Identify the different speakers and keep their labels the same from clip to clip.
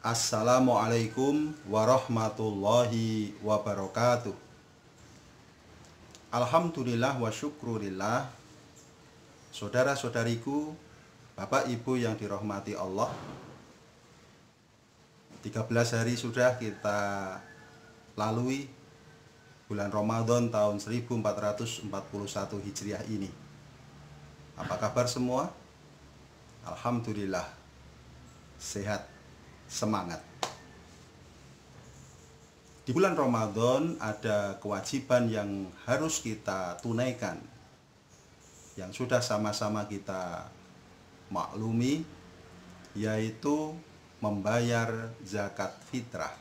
Speaker 1: Assalamualaikum warahmatullahi wabarakatuh. Alhamdulillah wa syukurillah. Saudara-saudariku, Bapak Ibu yang dirahmati Allah, 13 hari sudah kita lalui bulan Ramadan tahun 1441 Hijriah ini. Apa kabar semua? Alhamdulillah, sehat, semangat. Di bulan Ramadan ada kewajiban yang harus kita tunaikan, yang sudah sama-sama kita maklumi, yaitu membayar zakat fitrah.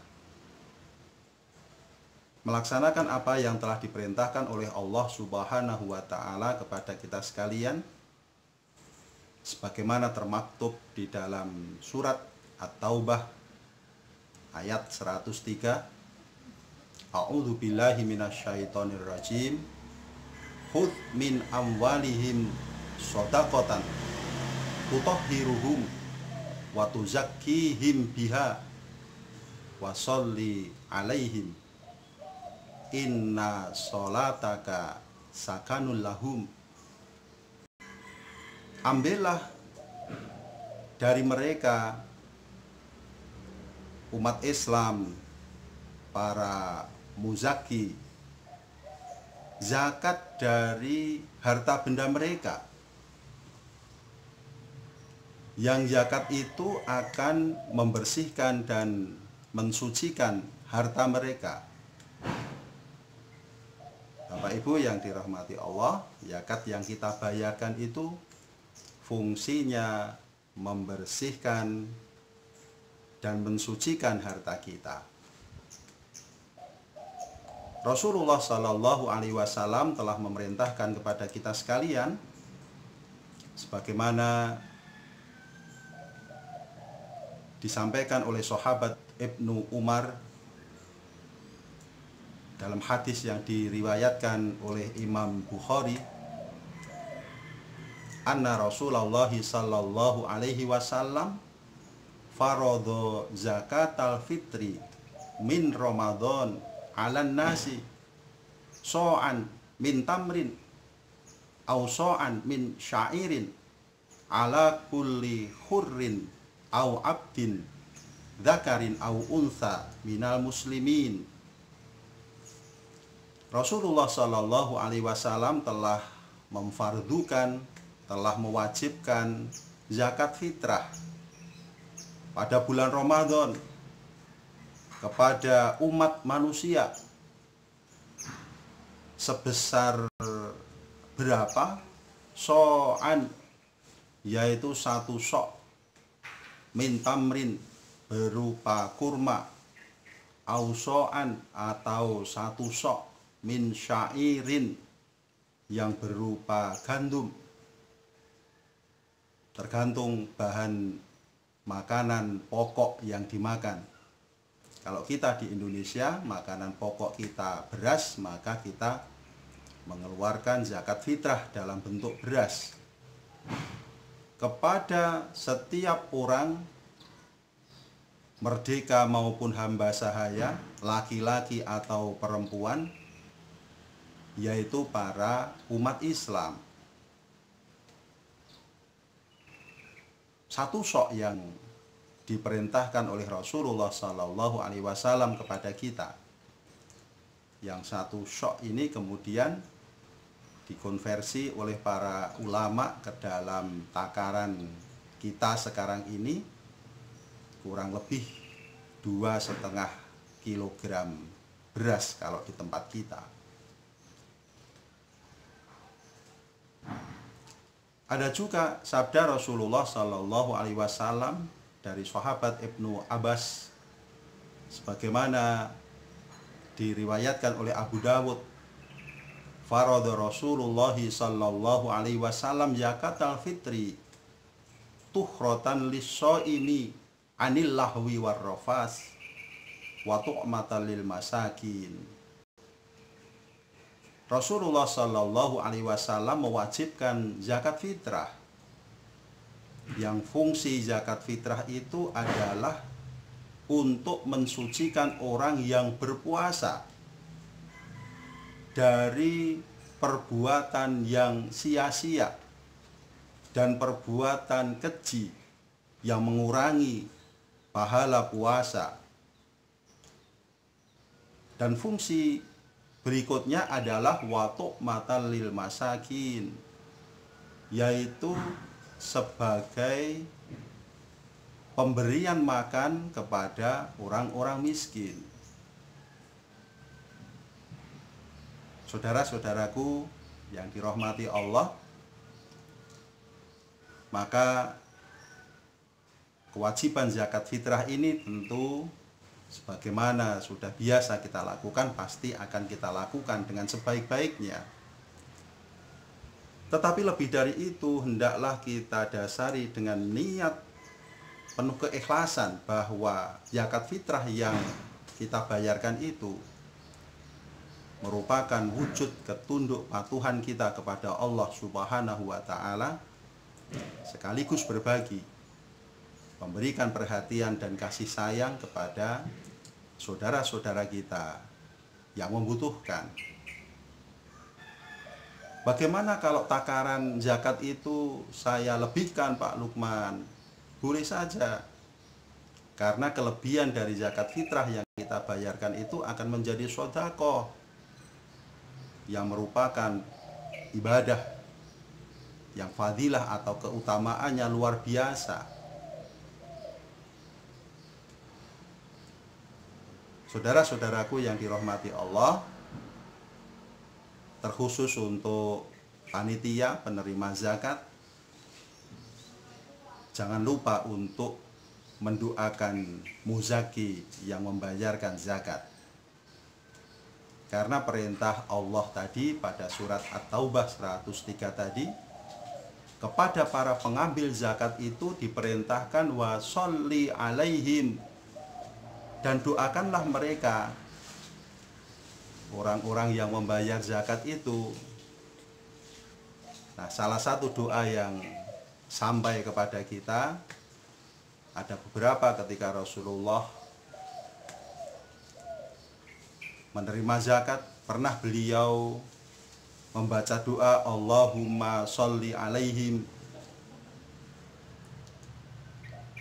Speaker 1: Melaksanakan apa yang telah diperintahkan oleh Allah Subhanahu wa Ta'ala kepada kita sekalian, sebagaimana termaktub di dalam surat At-Taubah ayat 103. A'udzu billahi minasyaitonir rajim. Khudz min amwalihim shadaqatan tutahhiruhum wa tuzakkihim biha wa sholli alaihim inna sholataka sakanul lahum. Ambillah dari mereka umat Islam, para muzaki, zakat dari harta benda mereka, yang zakat itu akan membersihkan dan mensucikan harta mereka. Bapak Ibu yang dirahmati Allah, zakat yang kita bayarkan itu fungsinya membersihkan dan mensucikan harta kita. Rasulullah Shallallahu Alaihi Wasallam telah memerintahkan kepada kita sekalian, sebagaimana disampaikan oleh sahabat Ibnu Umar dalam hadis yang diriwayatkan oleh Imam Bukhari, anna Rasulullah Shallallahu Alaihi Wasallam faradha zakatal fitri min Ramadan alan nasi so'an min tamrin au so'an min syairin ala kulli hurrin au abdin dzakarin au untha minal muslimin. Rasulullah Shallallahu Alaihi Wasallam telah memfardukan, telah mewajibkan zakat fitrah pada bulan Ramadan kepada umat manusia sebesar berapa? So'an, yaitu satu sok, min tamrin, berupa kurma, au so'an, atau satu sok, min syairin, yang berupa gandum. Tergantung bahan makanan pokok yang dimakan. Kalau kita di Indonesia, makanan pokok kita beras, maka kita mengeluarkan zakat fitrah dalam bentuk beras. Kepada setiap orang, merdeka maupun hamba sahaya, laki-laki atau perempuan, yaitu para umat Islam, satu sok yang diperintahkan oleh Rasulullah Sallallahu Alaihi Wasallam kepada kita. Yang satu syok ini kemudian dikonversi oleh para ulama ke dalam takaran kita sekarang ini kurang lebih 2,5 kilogram beras kalau di tempat kita. Ada juga sabda Rasulullah Sallallahu Alaihi Wasallam dari sahabat Ibnu Abbas, sebagaimana diriwayatkan oleh Abu Dawud, faradha Rasulullah Sallallahu Alaihi Wasallam zakatal fitri tuhratan lis-shaimi anil lahwi war rafas wa tu'matan lil masakin. Rasulullah Sallallahu Alaihi Wasallam mewajibkan zakat fitrah yang fungsi zakat fitrah itu adalah untuk mensucikan orang yang berpuasa dari perbuatan yang sia-sia dan perbuatan keji yang mengurangi pahala puasa. Dan fungsi berikutnya adalah watuk matal lil masakin, yaitu sebagai pemberian makan kepada orang-orang miskin. Saudara-saudaraku yang dirahmati Allah, maka kewajiban zakat fitrah ini tentu sebagaimana sudah biasa kita lakukan, pasti akan kita lakukan dengan sebaik-baiknya. Tetapi lebih dari itu, hendaklah kita dasari dengan niat penuh keikhlasan bahwa zakat fitrah yang kita bayarkan itu merupakan wujud ketunduk patuhan kita kepada Allah Subhanahu wa Ta'ala, sekaligus berbagi, memberikan perhatian dan kasih sayang kepada saudara-saudara kita yang membutuhkan. Bagaimana kalau takaran zakat itu saya lebihkan, Pak Lukman? Boleh saja, karena kelebihan dari zakat fitrah yang kita bayarkan itu akan menjadi sedekah yang merupakan ibadah yang fadilah atau keutamaannya luar biasa. Saudara-saudaraku yang dirahmati Allah, terkhusus untuk panitia penerima zakat, jangan lupa untuk mendoakan muzaki yang membayarkan zakat. Karena perintah Allah tadi pada surat At-Taubah 103 tadi, kepada para pengambil zakat itu diperintahkan wa sholli alaihim, dan doakanlah mereka, orang-orang yang membayar zakat itu. Nah, salah satu doa yang sampai kepada kita, ada beberapa ketika Rasulullah menerima zakat, pernah beliau membaca doa Allahumma sholli alaihim.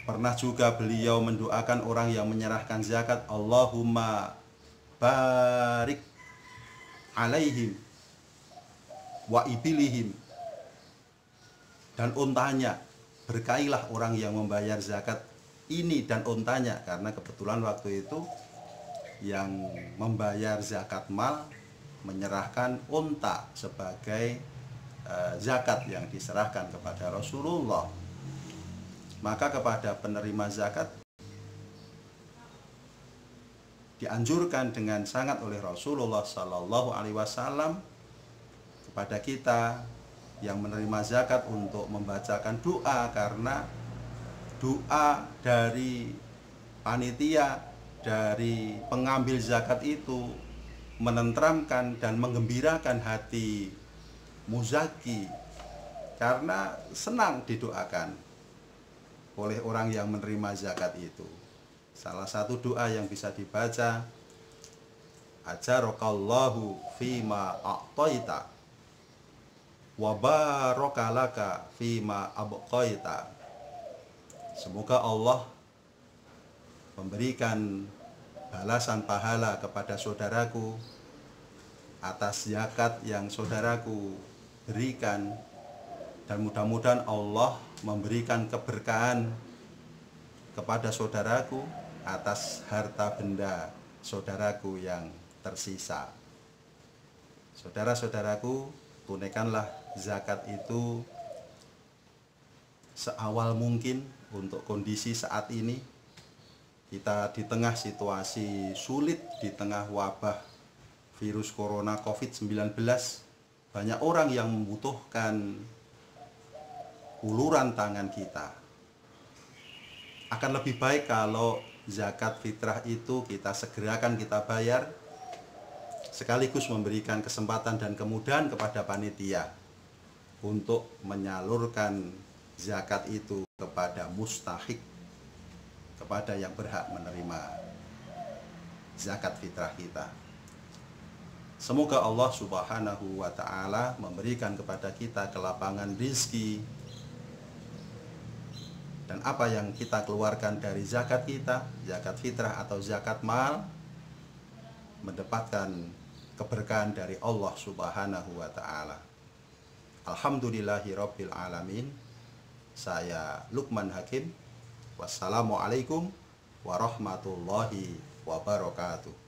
Speaker 1: Pernah juga beliau mendoakan orang yang menyerahkan zakat, Allahumma barik alaihim wa ibilihim, dan untanya, berkailah orang yang membayar zakat ini dan untanya. Karena kebetulan waktu itu yang membayar zakat mal menyerahkan unta sebagai zakat yang diserahkan kepada Rasulullah. Maka kepada penerima zakat dianjurkan dengan sangat oleh Rasulullah Sallallahu Alaihi Wasallam kepada kita yang menerima zakat untuk membacakan doa, karena doa dari panitia, dari pengambil zakat itu menenteramkan dan menggembirakan hati muzaki, karena senang didoakan oleh orang yang menerima zakat itu. Salah satu doa yang bisa dibaca, ajarakallahu fima a'taita wa barakalaka fima abqaita. Semoga Allah memberikan balasan pahala kepada saudaraku atas zakat yang saudaraku berikan, dan mudah-mudahan Allah memberikan keberkahan kepada saudaraku atas harta benda saudaraku yang tersisa. Saudara-saudaraku, tunaikanlah zakat itu seawal mungkin untuk kondisi saat ini. Kita di tengah situasi sulit, di tengah wabah virus corona COVID-19, banyak orang yang membutuhkan uluran tangan kita. Akan lebih baik kalau zakat fitrah itu kita segerakan kita bayar, sekaligus memberikan kesempatan dan kemudahan kepada panitia untuk menyalurkan zakat itu kepada mustahik, kepada yang berhak menerima zakat fitrah kita. Semoga Allah Subhanahu wa ta'ala memberikan kepada kita kelapangan rizki, dan apa yang kita keluarkan dari zakat kita, zakat fitrah atau zakat mal, mendapatkan keberkahan dari Allah Subhanahu wa ta'ala. Alhamdulillahirabbil alamin. Saya Lukman Hakim. Wassalamualaikum warahmatullahi wabarakatuh.